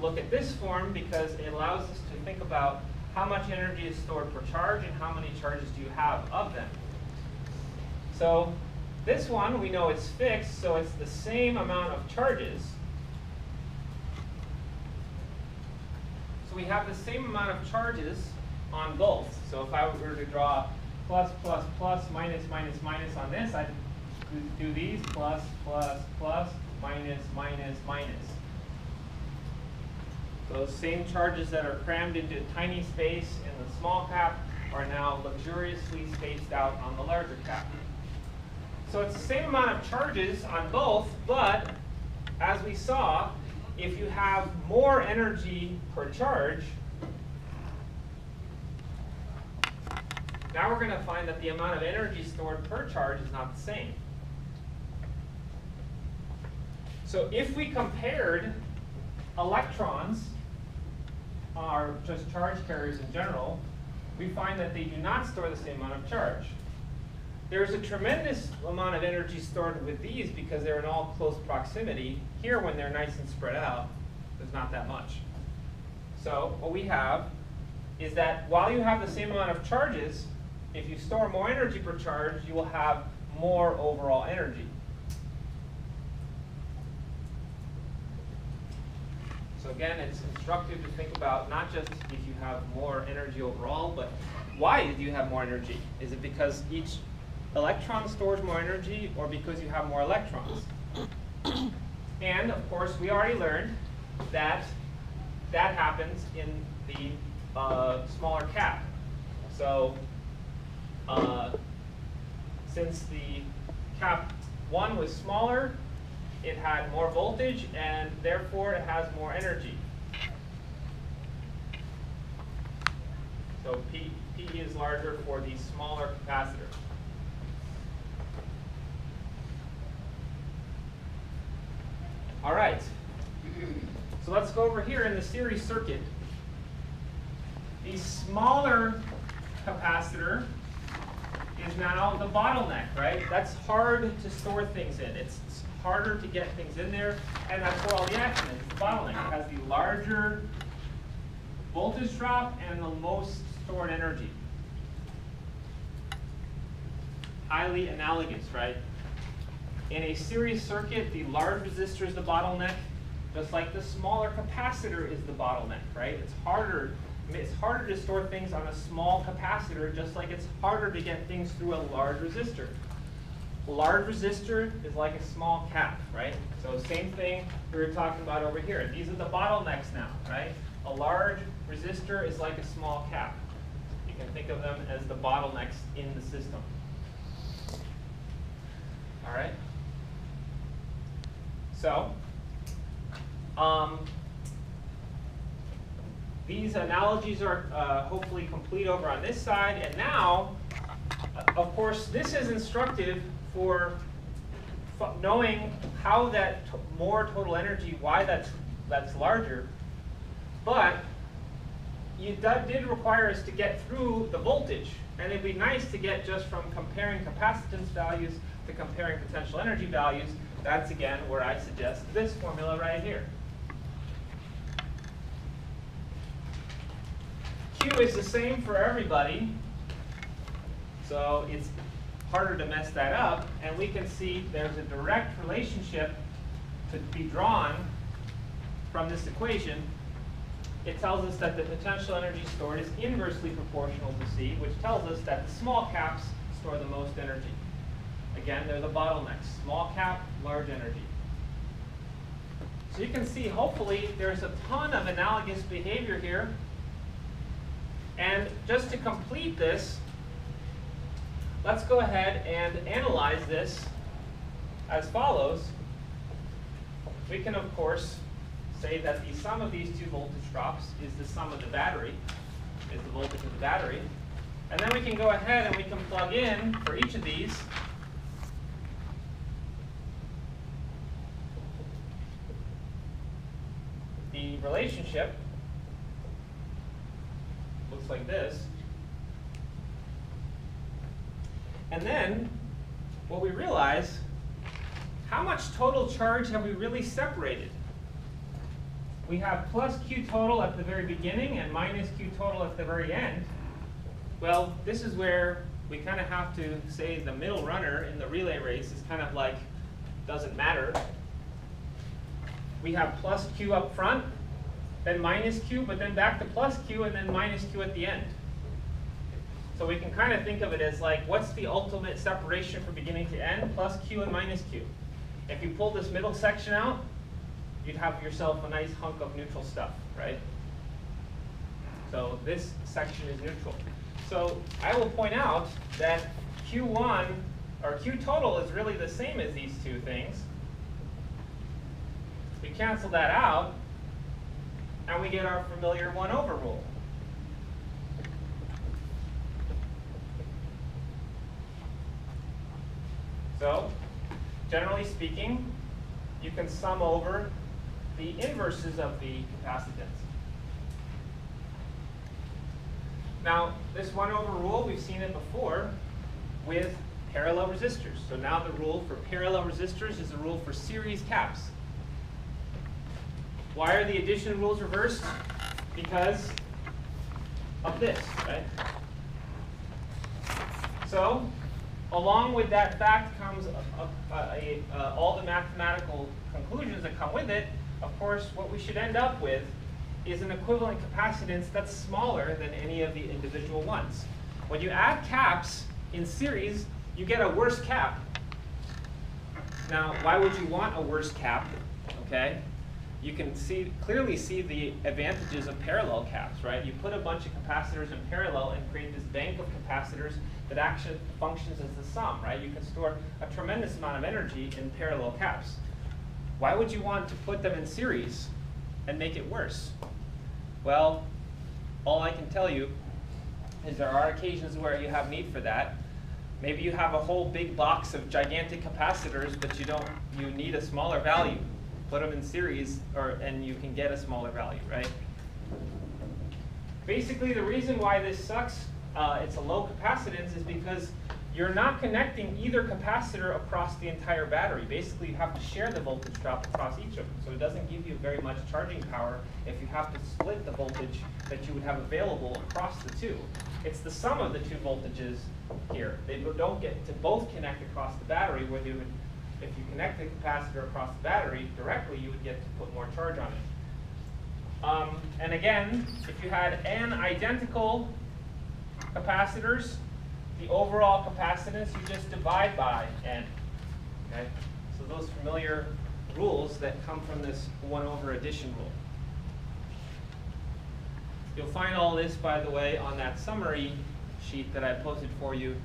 look at this form because it allows us to think about how much energy is stored per charge and how many charges do you have of them. So this one, we know it's fixed, so it's the same amount of charges. So we have the same amount of charges on both. So if I were to draw plus, plus, plus, minus, minus, minus on this, I'd do these plus, plus, plus, minus, minus, minus. Those same charges that are crammed into a tiny space in the small cap are now luxuriously spaced out on the larger cap. So it's the same amount of charges on both, but as we saw, if you have more energy per charge, now we're going to find that the amount of energy stored per charge is not the same. So if we compared electrons, or just charge carriers in general, we find that they do not store the same amount of charge. There's a tremendous amount of energy stored with these because they're in all close proximity. Here, when they're nice and spread out, there's not that much. So what we have is that while you have the same amount of charges, if you store more energy per charge, you will have more overall energy. So again, it's instructive to think about not just if you have more energy overall, but why do you have more energy? Is it because each electron stores more energy, or because you have more electrons? And of course, we already learned that that happens in the smaller cap. So since the cap 1 was smaller, it had more voltage, and therefore it has more energy. So P is larger for the smaller capacitor. All right, so let's go over here in the series circuit. The smaller capacitor is now the bottleneck, right? That's hard to store things in. It's harder to get things in there, and that's where all the action is. It's the bottleneck. It has the larger voltage drop and the most stored energy. Highly analogous, right? In a series circuit, the large resistor is the bottleneck, just like the smaller capacitor is the bottleneck, right? It's harder to store things on a small capacitor, just like it's harder to get things through a large resistor. A large resistor is like a small cap, right? So same thing we were talking about over here. These are the bottlenecks now, right? A large resistor is like a small cap. You can think of them as the bottlenecks in the system. All right? So, these analogies are hopefully complete over on this side. And now, of course, this is instructive for knowing how that more total energy, why that's larger. But that did require us to get through the voltage. And it'd be nice to get just from comparing capacitance values to comparing potential energy values. That's, again, where I suggest this formula right here. Q is the same for everybody, so it's harder to mess that up. And we can see there's a direct relationship to be drawn from this equation. It tells us that the potential energy stored is inversely proportional to C, which tells us that the small caps store the most energy. Again, they're the bottlenecks. Small cap, large energy. So you can see, hopefully, there's a ton of analogous behavior here. And just to complete this, let's go ahead and analyze this as follows. We can, of course, say that the sum of these two voltage drops is the sum of the battery, is the voltage of the battery. And then we can go ahead and we can plug in for each of these the relationship. Looks like this. And then what we realize, how much total charge have we really separated? we have plus Q total at the very beginning and minus Q total at the very end, well, this is where we kind of have to say the middle runner in the relay race is kind of like, doesn't matter. We have plus Q up front, then minus Q, but then back to plus Q, and then minus Q at the end. So we can kind of think of it as like, what's the ultimate separation from beginning to end? Plus Q and minus Q. If you pull this middle section out, you'd have yourself a nice hunk of neutral stuff, right? So this section is neutral. So I will point out that Q1, or Q total, is really the same as these two things. We cancel that out, and we get our familiar 1 over rule. So, generally speaking, you can sum over the inverses of the capacitance. Now, this 1 over rule, we've seen it before with parallel resistors. So now the rule for parallel resistors is the rule for series caps. Why are the addition rules reversed? Because of this, right? So, along with that fact comes all the mathematical conclusions that come with it. Of course, what we should end up with is an equivalent capacitance that's smaller than any of the individual ones. When you add caps in series, you get a worse cap. Now, why would you want a worse cap? Okay, you can clearly see the advantages of parallel caps, right? You put a bunch of capacitors in parallel and create this bank of capacitors that actually functions as the sum, right? You can store a tremendous amount of energy in parallel caps. Why would you want to put them in series and make it worse? Well, all I can tell you is there are occasions where you have need for that. Maybe you have a whole big box of gigantic capacitors, but you need a smaller value. Put them in series, and you can get a smaller value, right? Basically, the reason why this sucks, it's a low capacitance, is because you're not connecting either capacitor across the entire battery. Basically, you have to share the voltage drop across each of them. So it doesn't give you very much charging power if you have to split the voltage that you would have available across the two. It's the sum of the two voltages here. They don't get to both connect across the battery, where they would, if you connect the capacitor across the battery directly, you would get to put more charge on it. And again, if you had n identical capacitors, the overall capacitance you just divide by n. Okay? So those familiar rules that come from this 1 over addition rule. You'll find all this, by the way, on that summary sheet that I posted for you.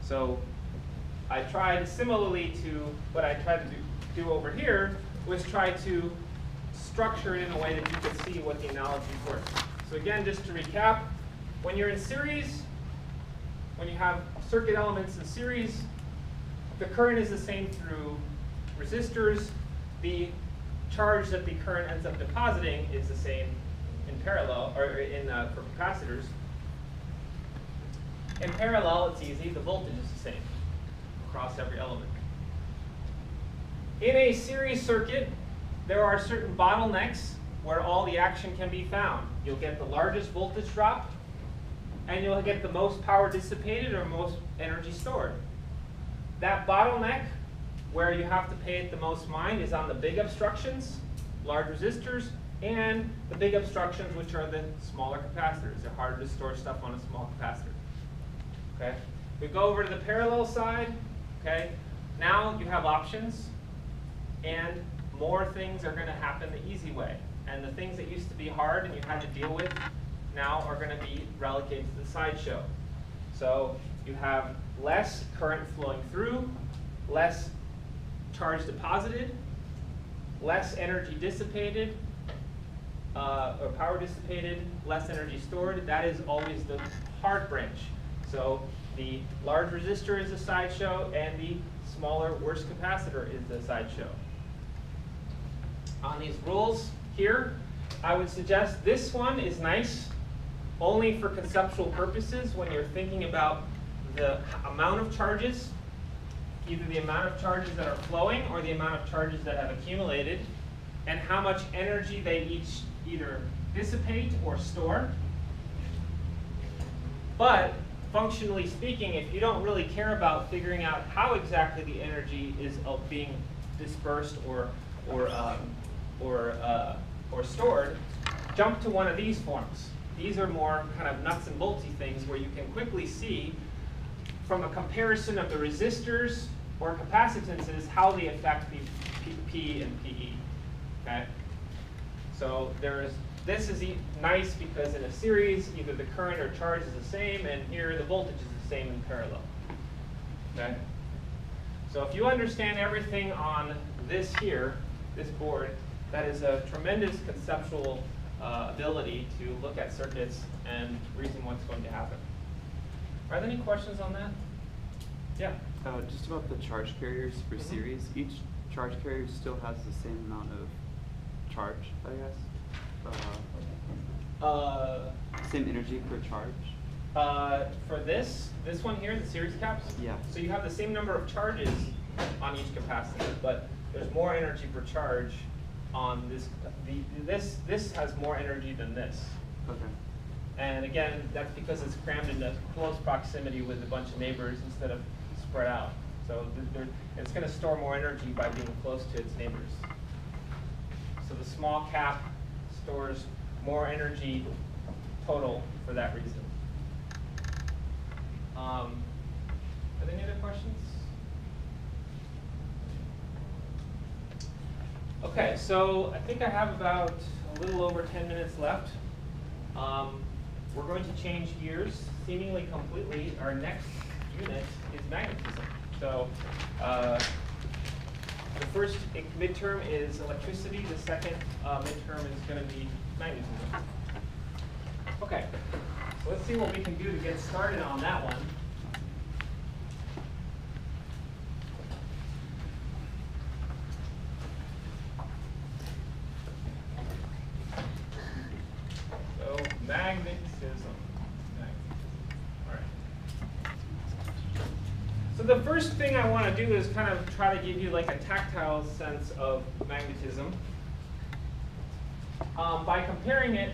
So I tried, similarly to what I tried to do over here, was try to structure it in a way that you could see what the analogies were. So again, just to recap, when you're in series, when you have circuit elements in series, the current is the same through resistors. The charge that the current ends up depositing is the same in parallel, or for capacitors. In parallel, it's easy. The voltage is the same across every element. In a series circuit, there are certain bottlenecks where all the action can be found. You'll get the largest voltage drop, and you'll get the most power dissipated or most energy stored. That bottleneck, where you have to pay it the most mind, is on the big obstructions, large resistors, and the big obstructions, which are the smaller capacitors. They're harder to store stuff on a small capacitor. Okay? We go over to the parallel side. Okay? Now you have options, and more things are going to happen the easy way. And the things that used to be hard and you had to deal with now are going to be relegated to the sideshow. So you have less current flowing through, less charge deposited, less energy dissipated, or power dissipated, less energy stored. That is always the hard branch. So the large resistor is the sideshow, and the smaller, worse capacitor is the sideshow. On these rules here, I would suggest this one is nice only for conceptual purposes when you're thinking about the amount of charges, either the amount of charges that are flowing or the amount of charges that have accumulated. and how much energy they each either dissipate or store. But functionally speaking, if you don't really care about figuring out how exactly the energy is being dispersed or stored, jump to one of these forms. These are more kind of nuts and boltsy things where you can quickly see from a comparison of the resistors or capacitances how they affect the P and PE. Okay? So this is nice because in a series, either the current or charge is the same, and here the voltage is the same in parallel. Okay? So if you understand everything on this here, this board, that is a tremendous conceptual ability to look at circuits and reason what's going to happen. Are there any questions on that? Yeah. Just about the charge carriers for series. Each charge carrier still has the same amount of charge, I guess. Same energy per charge. For this one here, the series caps. Yeah. So you have the same number of charges on each capacitor, but there's more energy per charge on this. This has more energy than this. Okay. And again, that's because it's crammed into close proximity with a bunch of neighbors instead of spread out. So it's going to store more energy by being close to its neighbors. So the small cap stores more energy total for that reason. Are there any other questions? Okay, so I think I have about a little over 10 minutes left. We're going to change gears seemingly completely. Our next unit is magnetism. So the first midterm is electricity. The second midterm is going to be magnetism. Okay, so let's see what we can do to get started on that one. Magnetism. All right. So the first thing I want to do is kind of try to give you like a tactile sense of magnetism by comparing it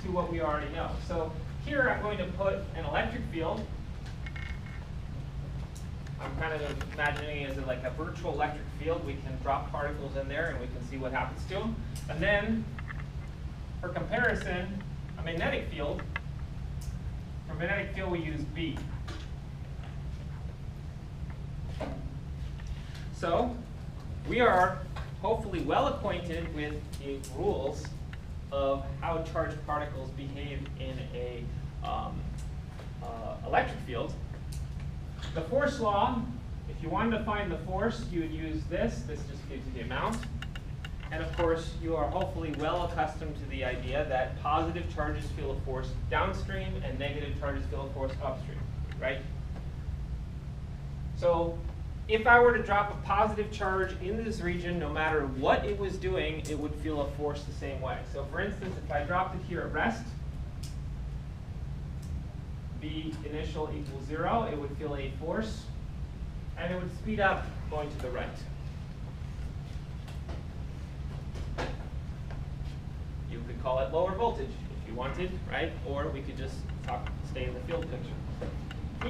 to what we already know. So here I'm going to put an electric field. I'm kind of imagining it as like a virtual electric field. We can drop particles in there and we can see what happens to them. And then, for comparison, a magnetic field. For magnetic field, we use B. So we are hopefully well acquainted with the rules of how charged particles behave in a electric field. The force law, if you wanted to find the force, you would use this. This just gives you the amount. And of course, you are hopefully well accustomed to the idea that positive charges feel a force downstream and negative charges feel a force upstream, right? So if I were to drop a positive charge in this region, no matter what it was doing, it would feel a force the same way. So for instance, if I dropped it here at rest, V initial equals 0, it would feel a force, and it would speed up going to the right. You could call it lower voltage if you wanted, right? Or we could just stay in the field picture.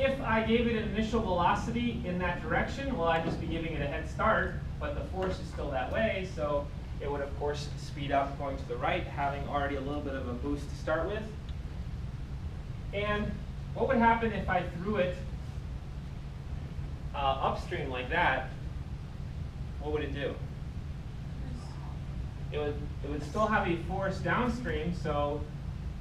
If I gave it an initial velocity in that direction, well, I'd just be giving it a head start, but the force is still that way, so it would, of course, speed up going to the right, having already a little bit of a boost to start with. And what would happen if I threw it upstream like that? What would it do? It would still have a force downstream, so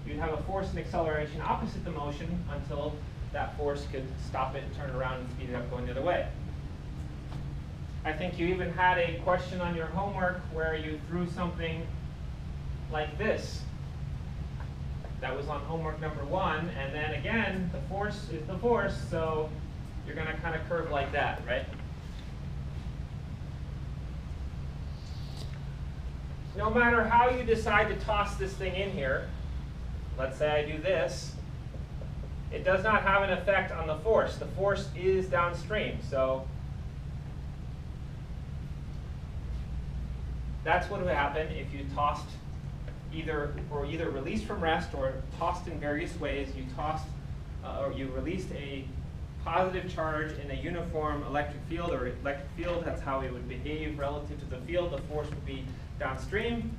you'd have a force and acceleration opposite the motion until that force could stop it and turn around and speed it up going the other way. I think you even had a question on your homework where you threw something like this. That was on homework number 1, and then again, the force is the force, so you're going to kind of curve like that, right? No matter how you decide to toss this thing in here, let's say I do this, it does not have an effect on the force. The force is downstream, so That's what would happen if you tossed either released from rest or tossed in various ways. You tossed or you released a positive charge in a uniform electric field or electric field. That's how it would behave relative to the field. The force would be downstream.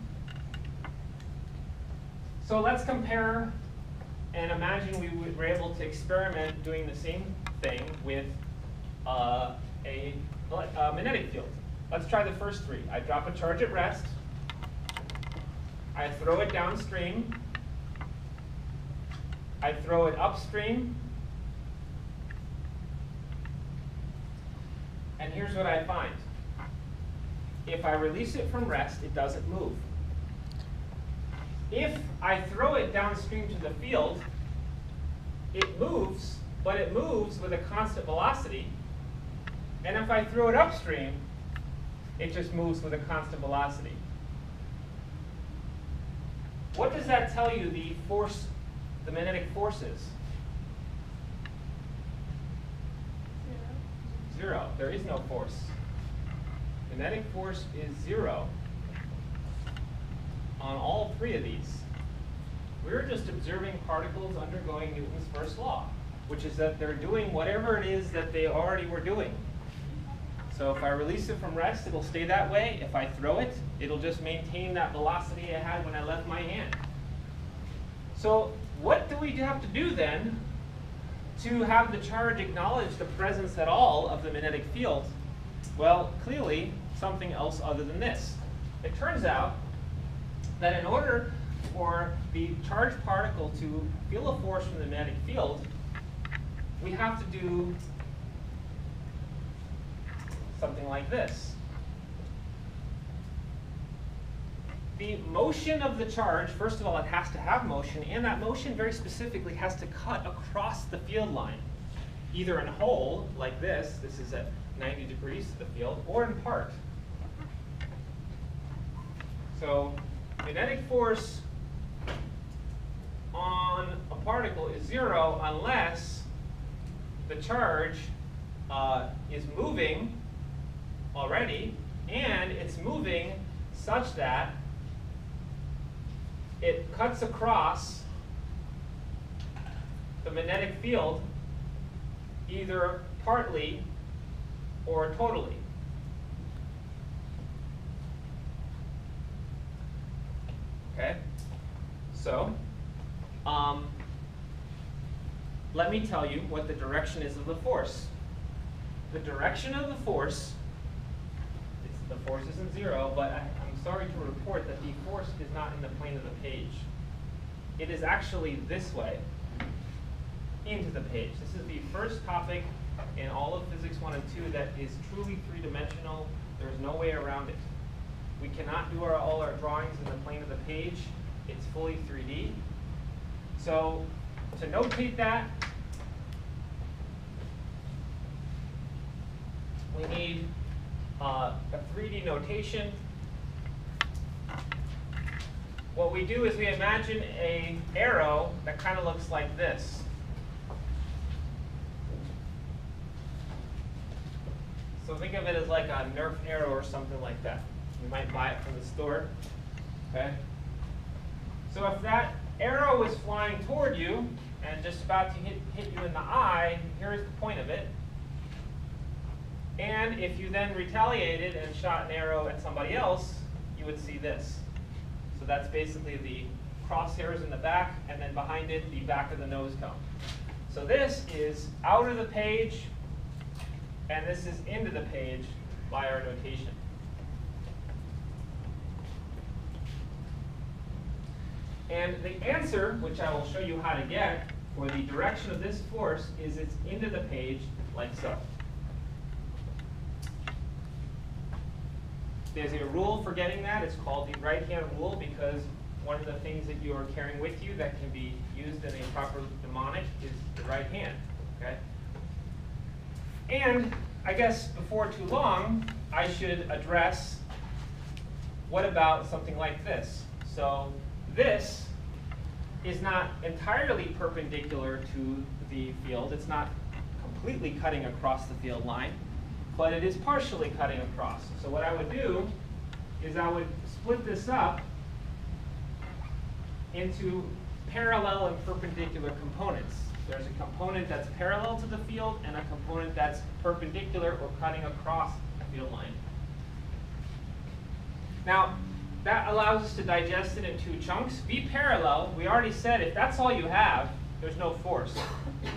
So let's compare and imagine we were able to experiment doing the same thing with a magnetic field. Let's try the first three. I drop a charge at rest. I throw it downstream. I throw it upstream. And here's what I find. If I release it from rest, it doesn't move. If I throw it downstream to the field, it moves, but it moves with a constant velocity. And if I throw it upstream, it just moves with a constant velocity. What does that tell you the force, the magnetic force is? Zero. There is no force. Magnetic force is zero on all three of these. We're just observing particles undergoing Newton's first law, which is that they're doing whatever it is that they already were doing. So if I release it from rest, it'll stay that way. If I throw it, it'll just maintain that velocity I had when I left my hand. So what do we have to do then to have the charge acknowledge the presence at all of the magnetic field? Well, clearly something else other than this. It turns out that in order for the charged particle to feel a force from the magnetic field, we have to do something like this. The motion of the charge, first of all, it has to have motion, and that motion very specifically has to cut across the field line, either in whole, like this is at 90 degrees to the field, or in part. So magnetic force on a particle is zero unless the charge is moving already, and it's moving such that it cuts across the magnetic field either partly or totally. Okay, so let me tell you what the direction is of the force. The direction of the force, the force isn't zero, but I'm sorry to report that the force is not in the plane of the page. It is actually this way, into the page. This is the first topic in all of Physics 1 and 2 that is truly three-dimensional. There's no way around it. We cannot do all our drawings in the plane of the page. It's fully 3D. So to notate that, we need a 3D notation. What we do is we imagine an arrow that kind of looks like this. So think of it as like a Nerf arrow or something like that. You might buy it from the store. Okay? So if that arrow is flying toward you and just about to hit you in the eye, here's the point of it. And if you then retaliated and shot an arrow at somebody else, you would see this. So that's basically the crosshairs in the back, and then behind it, the back of the nose cone. So this is out of the page, and this is into the page by our notation. And the answer, which I will show you how to get, for the direction of this force is it's into the page like so. There's a rule for getting that. It's called the right-hand rule, because one of the things that you are carrying with you that can be used in a proper mnemonic is the right hand. Okay? And I guess before too long, I should address what about something like this. So this is not entirely perpendicular to the field. It's not completely cutting across the field line, but it is partially cutting across. So what I would do is I would split this up into parallel and perpendicular components. There's a component that's parallel to the field and a component that's perpendicular or cutting across the field line. Now, that allows us to digest it in two chunks. V parallel, we already said if that's all you have, there's no force.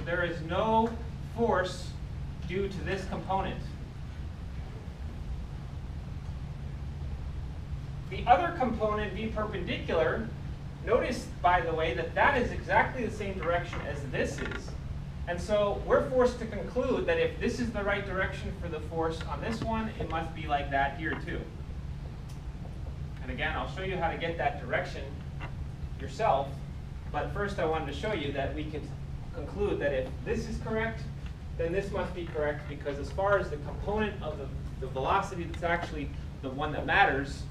There is no force due to this component. The other component, V perpendicular, notice, by the way, that that is exactly the same direction as this is. And so we're forced to conclude that if this is the right direction for the force on this one, it must be like that here too. And again, I'll show you how to get that direction yourself. But first I wanted to show you that we could conclude that if this is correct, then this must be correct, because as far as the component of the velocity that's actually the one that matters,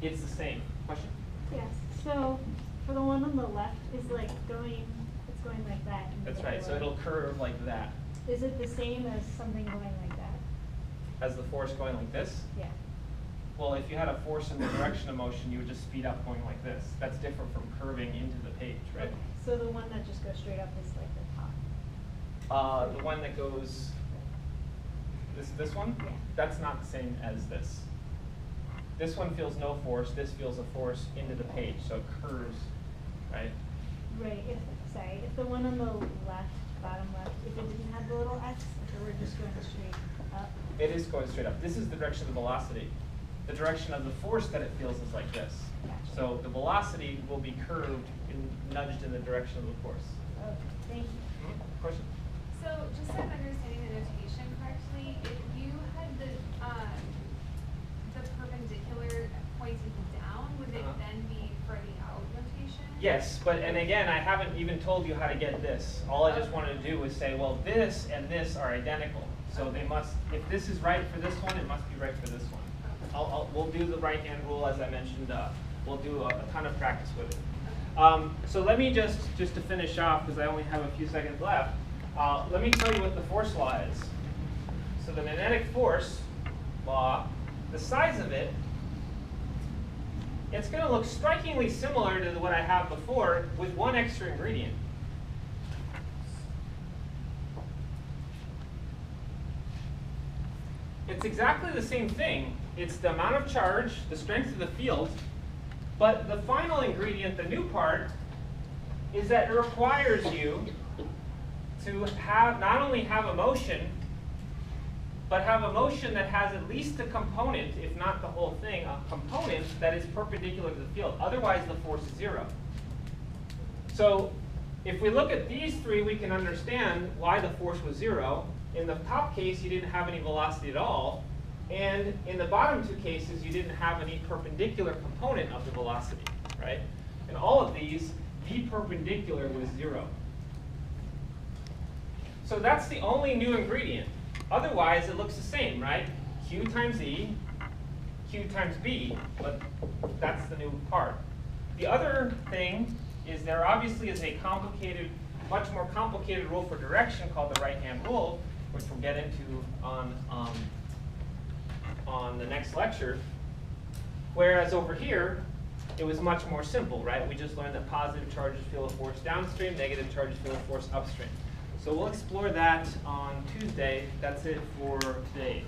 it's the same. Question? Yes, so for the one on the left is like going, it's going like that. That's right, so it'll curve like that. Is it the same as something going like that? As the force going like this? Yeah. Well, if you had a force in the direction of motion, you would just speed up going like this. That's different from curving into the page, right? Okay. So the one that just goes straight up is like the top. The one that goes, this one? Yeah. That's not the same as this. This one feels no force, this feels a force into the page, so it curves, right? Right, if the one on the left, bottom left, if it didn't have the little x, if it were just going straight up. It is going straight up. This is the direction of the velocity. The direction of the force that it feels is like this. Gotcha. So the velocity will be curved and nudged in the direction of the force. Okay, thank you. Question? So just so I'm understanding the notation correctly, if you had the perpendicular pointing down, would it then be for the out notation? Yes, but and again, I haven't even told you how to get this. All I just wanted to do was say, well, this and this are identical. So they must, if this is right for this one, it must be right for this one. We'll do the right-hand rule, as I mentioned. We'll do a ton of practice with it. So let me just to finish off, because I only have a few seconds left, let me tell you what the force law is. So the magnetic force law, the size of it, it's going to look strikingly similar to what I have before with one extra ingredient. It's exactly the same thing. It's the amount of charge, the strength of the field, but the final ingredient, the new part, is that it requires you to have not only have a motion, but have a motion that has at least a component, if not the whole thing, a component that is perpendicular to the field. Otherwise, the force is zero. So if we look at these three, we can understand why the force was zero. In the top case, you didn't have any velocity at all. And in the bottom two cases, you didn't have any perpendicular component of the velocity, right? In all of these, V perpendicular was zero. So that's the only new ingredient. Otherwise, it looks the same, right? Q times E, Q times B, but that's the new part. The other thing is there obviously is a complicated, much more complicated rule for direction called the right-hand rule, which we'll get into on the next lecture. Whereas over here, it was much more simple, right? We just learned that positive charges feel a force downstream, negative charges feel a force upstream. So we'll explore that on Tuesday. That's it for today.